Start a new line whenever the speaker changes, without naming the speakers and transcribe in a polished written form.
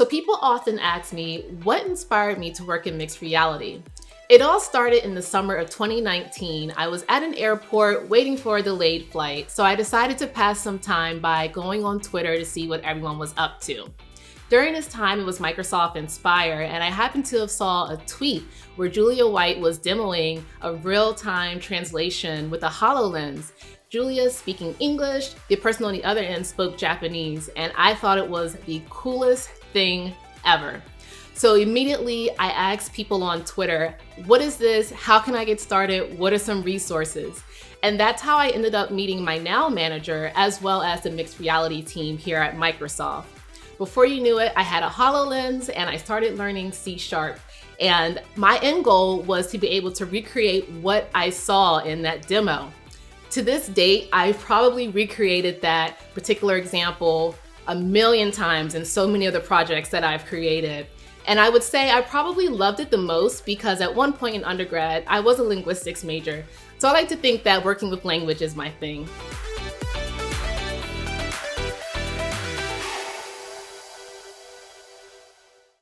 So people often ask me, what inspired me to work in mixed reality? It all started in the summer of 2019. I was at an airport waiting for a delayed flight, so I decided to pass some time by going on Twitter to see what everyone was up to. During this time, it was Microsoft Inspire, and I happened to have saw a tweet where Julia White was demoing a real-time translation with a HoloLens. Julia speaking English, the person on the other end spoke Japanese, and I thought it was the coolest thing ever. So immediately I asked people on Twitter, what is this? How can I get started? What are some resources? And that's how I ended up meeting my now manager as well as the mixed reality team here at Microsoft. Before you knew it, I had a HoloLens and I started learning C#. And my end goal was to be able to recreate what I saw in that demo. To this date, I've probably recreated that particular example a million times in so many of the projects that I've created. And I would say I probably loved it the most because at one point in undergrad, I was a linguistics major. So I like to think that working with language is my thing.